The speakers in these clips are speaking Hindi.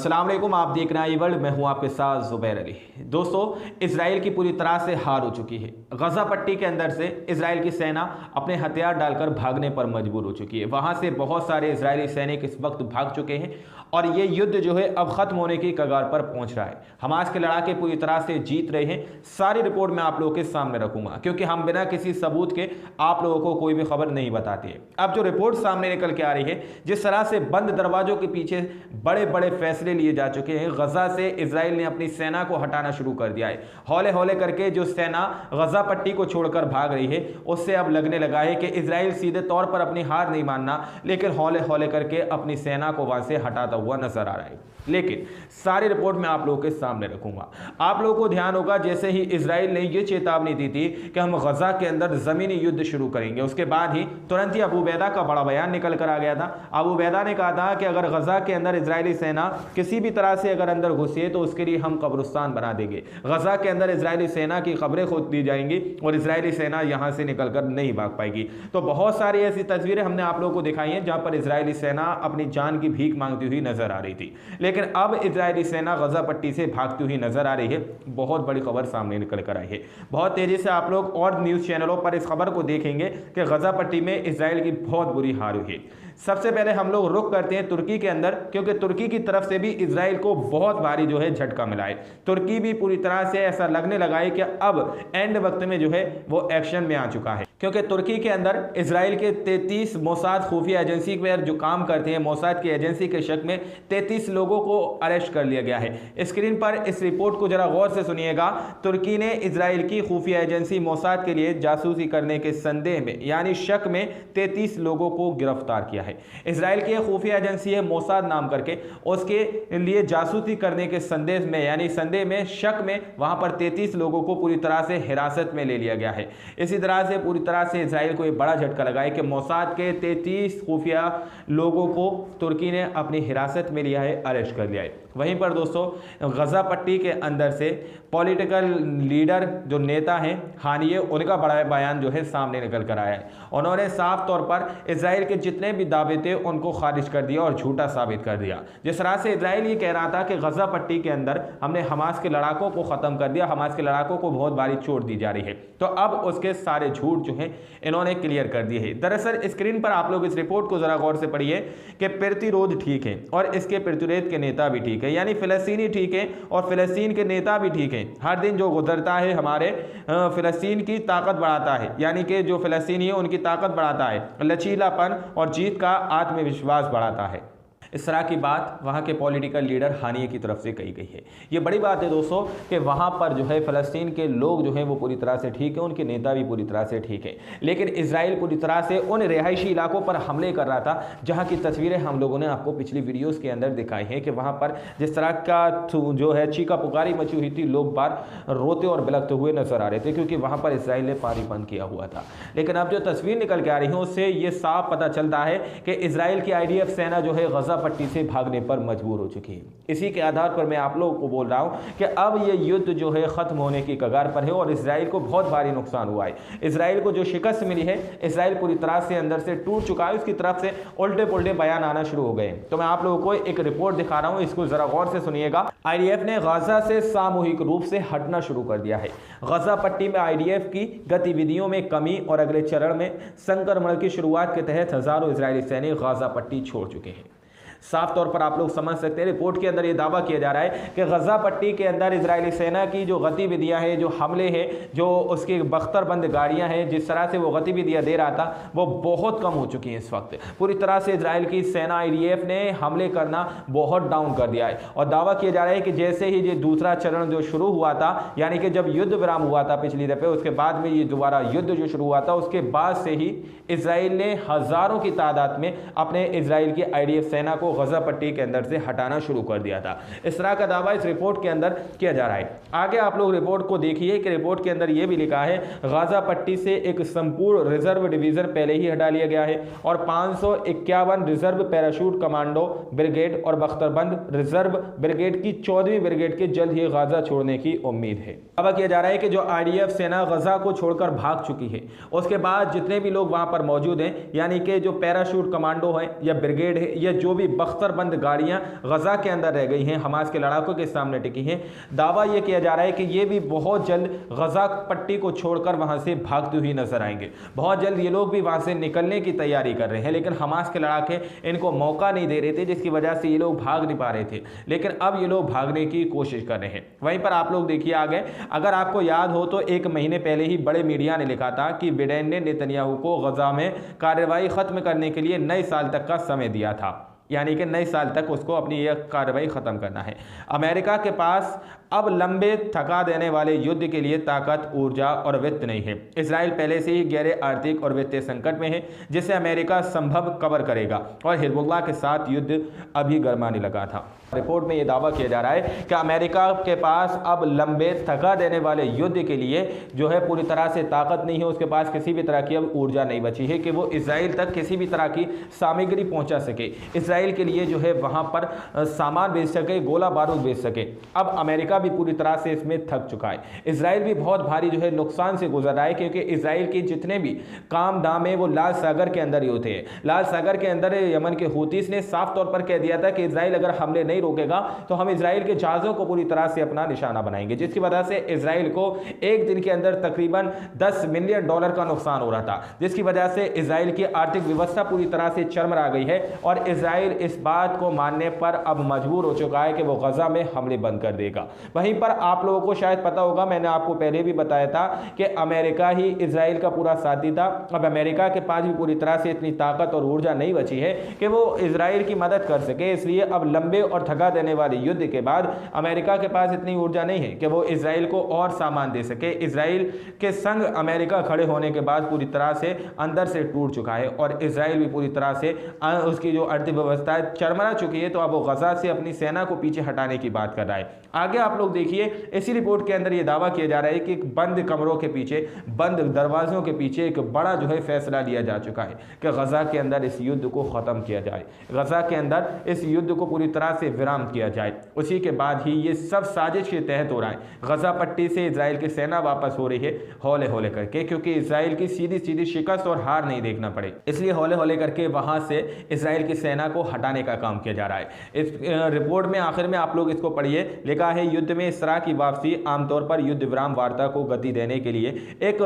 अस्सलाम वालेकुम, आप देख रहे हैं ई वर्ल्ड। मैं हूं आपके साथ ज़ुबैर अली। दोस्तों, इजराइल की पूरी तरह से हार हो चुकी है। गजा पट्टी के अंदर से इजराइल की सेना अपने हथियार डालकर भागने पर मजबूर हो चुकी है। वहां से बहुत सारे इजरायली सैनिक इस वक्त भाग चुके हैं और ये युद्ध जो है अब खत्म होने की कगार पर पहुंच रहा है। हमास के लड़ाके पूरी तरह से जीत रहे हैं। सारी रिपोर्ट मैं आप लोगों के सामने रखूंगा क्योंकि हम बिना किसी सबूत के आप लोगों को कोई भी खबर नहीं बताते हैं। अब जो रिपोर्ट सामने निकल के आ रही है, जिस तरह से बंद दरवाजों के पीछे बड़े बड़े फैसले लिए जा चुके हैं। गजा से इजराइल ने अपनी सेना को हटाना शुरू कर दिया है। हौले हौले करके जो सेना गजा पट्टी को छोड़कर भाग रही है, उससे अब लगने लगा है कि इजराइल सीधे तौर पर अपनी हार नहीं मानना, लेकिन हौले हौले करके अपनी सेना को वहां से हटाता हुआ नजर आ रहा है। लेकिन सारी रिपोर्ट मैं आप लोगों के सामने रखूंगा। आप लोगों को ध्यान होगा, जैसे ही इजराइल ने यह चेतावनी दी थी कि हम गजा के अंदर जमीनी युद्ध शुरू करेंगे, उसके बाद ही तुरंत ही अबू उबैदा का बड़ा बयान निकल कर आ गया था। अबू उबैदा ने कहा था कि अगर गजा के अंदर इजरायली सेना किसी भी तरह से अगर अंदर घुसे तो उसके लिए हम कब्रिस्तान बना देंगे। गजा के अंदर इजरायली सेना की खबरें खोद दी जाएंगी और इजरायली सेना यहां से निकलकर नहीं भाग पाएगी। तो बहुत सारी ऐसी तस्वीरें हमने आप लोगों को दिखाई हैं जहां पर इजरायली सेना अपनी जान की भीख मांगती हुई नजर आ रही थी। लेकिन अब इजरायली सेना गजा पट्टी से भागती हुई नजर आ रही है। बहुत बड़ी खबर सामने निकल कर आई है। बहुत तेजी से आप लोग और न्यूज चैनलों पर इस खबर को देखेंगे कि गजा पट्टी में इजराइल की बहुत बुरी हार हुई है। सबसे पहले हम लोग रुक करते हैं तुर्की के अंदर, क्योंकि तुर्की की तरफ से भी इजराइल को बहुत भारी जो है झटका मिला है। तुर्की भी पूरी तरह से ऐसा लगने लगा है कि अब एंड वक्त में जो है वो एक्शन में आ चुका है, क्योंकि तुर्की के अंदर इजराइल के 33 मोसाद खुफिया एजेंसी पर जो काम करते हैं, मोसाद की एजेंसी के शक में 33 लोगों को अरेस्ट कर लिया गया है। स्क्रीन पर इस रिपोर्ट को जरा गौर से सुनिएगा। तुर्की ने इजराइल की खुफिया एजेंसी मोसाद के लिए जासूसी करने के संदेह में यानी शक में 33 लोगों को गिरफ्तार किया है। इजराइल की खुफिया एजेंसी है मोसाद नाम करके, उसके लिए जासूसी करने के संदेह में यानी संदेह में शक में वहां पर 33 लोगों को पूरी तरह से हिरासत में ले लिया गया है। इसी तरह से पूरी तरह से इजराइल को एक बड़ा झटका लगा है कि मोसाद के 33 खुफिया लोगों को तुर्की ने अपनी हिरासत में लिया है, अरेस्ट कर लिया है। वहीं पर दोस्तों, गजा पट्टी के अंदर से पॉलिटिकल लीडर जो नेता हैं हानिये, उनका बड़ा बयान जो है सामने निकल कर आया है। उन्होंने साफ तौर पर इजराइल के जितने भी दावे थे उनको खारिज कर दिया और झूठा साबित कर दिया। जिस तरह से इजराइल ये कह रहा था कि गजा पट्टी के अंदर हमने हमास के लड़ाकों को खत्म कर दिया, हमास के लड़ाकों को बहुत भारी चोट दी जा रही है, तो अब उसके सारे झूठ जो है इन्होंने क्लियर कर दिए हैं। दरअसल स्क्रीन पर आप लोग इस रिपोर्ट को जरा गौर से पढ़िए कि प्रतिरोध ठीक है और इसके प्रतिरोध के नेता भी ठीक है, यानी फिलिस्तीनी ठीक है और फिलिस्तीन के नेता भी ठीक है। हर दिन जो गुजरता है हमारे फिलिस्तीन की ताकत बढ़ाता है, यानी कि जो फिलिस्तीनी है उनकी ताकत बढ़ाता है, लचीलापन और जीत का आत्मविश्वास बढ़ाता है। इस तरह की बात वहाँ के पॉलिटिकल लीडर हानिये की तरफ से कही गई है। ये बड़ी बात है दोस्तों कि वहाँ पर जो है फ़लस्तीन के लोग जो हैं वो पूरी तरह से ठीक है, उनके नेता भी पूरी तरह से ठीक है, लेकिन इजराइल पूरी तरह से उन रिहायशी इलाकों पर हमले कर रहा था जहाँ की तस्वीरें हम लोगों ने आपको पिछली वीडियोज़ के अंदर दिखाई हैं कि वहाँ पर जिस तरह का जो है चीका पुकारी मची हुई थी, लोग बार रोते और बिलखते हुए नजर आ रहे थे क्योंकि वहाँ पर इसराइल ने पानी बंद किया हुआ था। लेकिन अब जो तस्वीर निकल के आ रही है उससे ये साफ पता चलता है कि इसराइल की IDF सेना जो है गजा पट्टी से भागने पर मजबूर हो चुकी है। इसी के आधार पर मैं आप लोगों को बोल रहा हूं कि अब ये युद्ध जो है खत्म होने की कगार पर है और इसराइल को बहुत भारी नुकसान हुआ है। इसराइल को जो शिकस्त मिली है, इसराइल पूरी तरह से अंदर से टूट चुका है, उसकी तरफ से उल्टे पुल्टे बयान आना शुरू हो गए। तो मैं आप लोगों को एक रिपोर्ट दिखा रहा हूं, इसको जरा गौर से सुनिएगा। IDF ने गजा से सामूहिक रूप से हटना शुरू कर दिया है। गजा पट्टी में IDF की गतिविधियों में कमी और अगले चरण में संक्रमण की शुरुआत के तहत हजारों इजरायली सैनिक गजा पट्टी छोड़ चुके हैं। साफ तौर पर आप लोग समझ सकते हैं, रिपोर्ट के अंदर यह दावा किया जा रहा है कि गजा पट्टी के अंदर इजरायली सेना की जो गतिविधियां हैं, जो हमले हैं, जो उसकी बख्तरबंद गाड़ियां हैं, जिस तरह से वो गतिविधियां दे रहा था वो बहुत कम हो चुकी हैं। इस वक्त पूरी तरह से इजराइल की सेना IDF ने हमले करना बहुत डाउन कर दिया है और दावा किया जा रहा है कि जैसे ही ये दूसरा चरण जो शुरू हुआ था, यानी कि जब युद्ध विराम हुआ था पिछली दफे, उसके बाद में ये दोबारा युद्ध जो शुरू हुआ था, उसके बाद से ही इसराइल ने हजारों की तादाद में अपने इसराइल की IDF सेना को गजा पट्टी के अंदर से हटाना शुरू कर दिया था। इस तरह का दावा इस रिपोर्ट के अंदर किया जा रहा है। आगे आप लोग रिपोर्ट को देखिए कि रिपोर्ट के अंदर यह भी लिखा है गजा पट्टी से एक संपूर्ण रिजर्व डिवीजन पहले ही हटा लिया गया है और 551 रिजर्व पैराशूट कमांडो ब्रिगेड और बख्तरबंद रिजर्व ब्रिगेड की 14वीं ब्रिगेड के जल्द ही गजा छोड़ने की उम्मीद है। दावा किया जा रहा है कि जो IDF सेना गजा को छोड़कर भाग चुकी है, उसके बाद जितने भी लोग वहां पर मौजूद हैं, यानी कि जो पैराशूट कमांडो है या ब्रिगेड है या जो भी बख्तरबंद गाड़ियां गजा के अंदर रह गई हैं, हमास के लड़ाकों के सामने टिकी हैं। दावा यह किया जा रहा है कि ये भी बहुत जल्द गजा पट्टी को छोड़कर वहां से भागती हुई नजर आएंगे। बहुत जल्द ये लोग भी वहां से निकलने की तैयारी कर रहे हैं, लेकिन हमास के लड़ाके इनको मौका नहीं दे रहे थे, जिसकी वजह से ये लोग भाग नहीं पा रहे थे। लेकिन अब ये लोग भागने की कोशिश कर रहे हैं। वहीं पर आप लोग देखिए आगे, अगर आपको याद हो तो एक महीने पहले ही बड़े मीडिया ने लिखा था कि बिडेन ने नेतन्याहू को गजा में कार्रवाई खत्म करने के लिए नए साल तक का समय दिया था, यानी कि नए साल तक उसको अपनी यह कार्रवाई खत्म करना है। अमेरिका के पास अब लंबे थका देने वाले युद्ध के लिए ताकत, ऊर्जा और वित्त नहीं है। इजराइल पहले से ही गहरे आर्थिक और वित्तीय संकट में है, जिसे अमेरिका संभव कवर करेगा, और हिजबुल्लाह के साथ युद्ध अभी गरमाने लगा था। रिपोर्ट में यह दावा किया जा रहा है कि अमेरिका के पास अब लंबे थका देने वाले युद्ध के लिए जो है पूरी तरह से ताकत नहीं है, उसके पास किसी भी तरह की अब ऊर्जा नहीं बची है कि वो इजराइल तक किसी भी तरह की सामग्री पहुंचा सके, इजराइल के लिए जो है वहां पर सामान भेज सके, गोला बारूद भेज सके। अब अमेरिका भी पूरी तरह से इसमें थक चुका है। इजराइल भी बहुत भारी जो है नुकसान से गुजर रहा है, क्योंकि इजराइल के जितने भी काम दाम है वो लाल सागर के अंदर ही होते हैं। लाल सागर के अंदर यमन के हूतीस ने साफ तौर पर कह दिया था कि इजराइल अगर हमले नहीं रोकेगा तो हम इजराइल के जहाजों को पूरी तरह से अपना निशाना बनाएंगे, जिसकी वजह से इजराइल को एक दिन के अंदर तकरीबन $10 मिलियन का नुकसान हो रहा था, जिसकी वजह से इजराइल की आर्थिक व्यवस्था पूरी तरह से चरमरा गई है। और इजराइल इस बात को मानने पर अब मजबूर हो चुका है कि वो गजा में हमले बंद कर देगा। वहीं पर आप लोगों को शायद पता होगा, मैंने आपको पहले भी बताया था कि अमेरिका ही इजराइल का पूरा साथी था। अब अमेरिका के पास भी पूरी तरह से इतनी ताकत और ऊर्जा नहीं बची है कि वो इजराइल की मदद कर सके, इसलिए अब लंबे और थका देने वाले युद्ध के बाद अमेरिका के पास इतनी ऊर्जा नहीं है कि वो इजराइल को और सामान दे सके। इजराइल के संग अमेरिका खड़े होने के बाद पूरी तरह से अंदर से टूट चुका है, और इजराइल भी पूरी तरह से उसकी जो अर्थव्यवस्था चरमरा चुकी है, तो अब वो गजा से अपनी सेना को पीछे हटाने की बात कर रहा है। आगे आप लोग देखिए, इसी रिपोर्ट के अंदर यह दावा किया जा रहा है कि बंद कमरों के पीछे, बंद दरवाजों के पीछे एक बड़ा जो है फैसला लिया जा चुका है कि गजा के अंदर इस युद्ध को खत्म किया जाए, गजा के अंदर इस युद्ध को पूरी तरह से विराम किया जाए। उसी के बाद ही ये सब साजिश के तहत हो रहा है। गजा पट्टी से इजराइल की सेना वापस हो रही है हौले हौले करके, क्योंकि इजराइल की सीधी सीधी शिकस्त और हार नहीं देखना पड़े, इसलिए हौले हौले करके वहां से इजराइल की सेना को हटाने का काम किया जा रहा है। इस रिपोर्ट में आखिर में आप लोग इसको पढ़िए, लिखा है युद्ध में इस तरह की वापसी आमतौर पर युद्ध विराम वार्ता को गति देने के लिए एक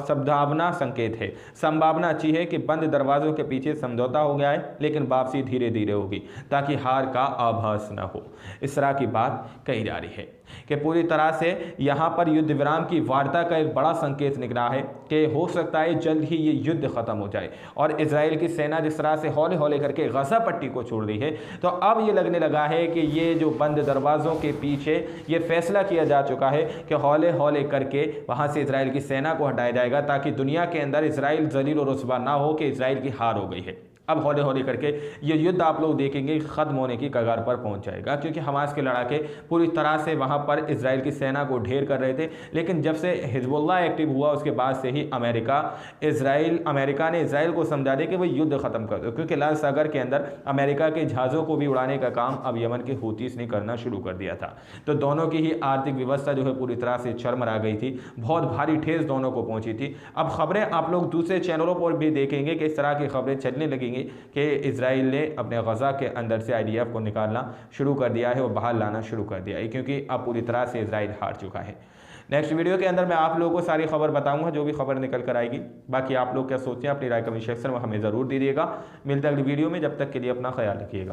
संभावना संकेत है। संभावना अच्छी है कि बंद दरवाजों के पीछे समझौता हो गया है, लेकिन वापसी धीरे धीरे होगी ताकि हार का आभास न हो। इस तरह की बात कही जा रही है कि पूरी तरह से यहां पर युद्ध विराम की वार्ता का एक बड़ा संकेत निकला है कि हो सकता है जल्द ही ये युद्ध खत्म हो जाए। और इजराइल की सेना जिस तरह से हौले हौले करके गजा पट्टी को छोड़ रही है, तो अब ये लगने लगा है कि ये जो बंद दरवाजों के पीछे ये फैसला किया जा चुका है कि हौले हौले करके वहां से इजराइल की सेना को हटाया जाएगा, ताकि दुनिया के अंदर इजराइल जलील और रुस्वा ना हो कि इजराइल की हार हो गई है। अब हौले हौले करके ये युद्ध आप लोग देखेंगे खत्म होने की कगार पर पहुंच जाएगा, क्योंकि हमास के लड़ाके पूरी तरह से वहां पर इजराइल की सेना को ढेर कर रहे थे। लेकिन जब से हिजबुल्लाह एक्टिव हुआ उसके बाद से ही अमेरिका ने इजराइल को समझा दिया कि वो युद्ध खत्म कर दो, क्योंकि लाल सागर के अंदर अमेरिका के जहाज़ों को भी उड़ाने का काम अब यमन के हूतीस ने करना शुरू कर दिया था। तो दोनों की ही आर्थिक व्यवस्था जो है पूरी तरह से चरमरा गई थी, बहुत भारी ठेस दोनों को पहुंची थी। अब खबरें आप लोग दूसरे चैनलों पर भी देखेंगे कि इस तरह की खबरें चलने लगेंगी कि इजराइल ने अपने गजा के अंदर से IDF को निकालना शुरू कर दिया है और बाहर लाना शुरू कर दिया है, क्योंकि अब पूरी तरह से इजराइल हार चुका है। नेक्स्ट वीडियो के अंदर मैं आप लोगों को सारी खबर बताऊंगा, जो भी खबर निकल कर आएगी। बाकी आप लोग क्या सोचते हैं अपनी राय कमेंट सेक्शन में हमें ज़रूर दीजिएगा। मिलते हैं अगली वीडियो में, जब तक के लिए अपना ख्याल रखिएगा।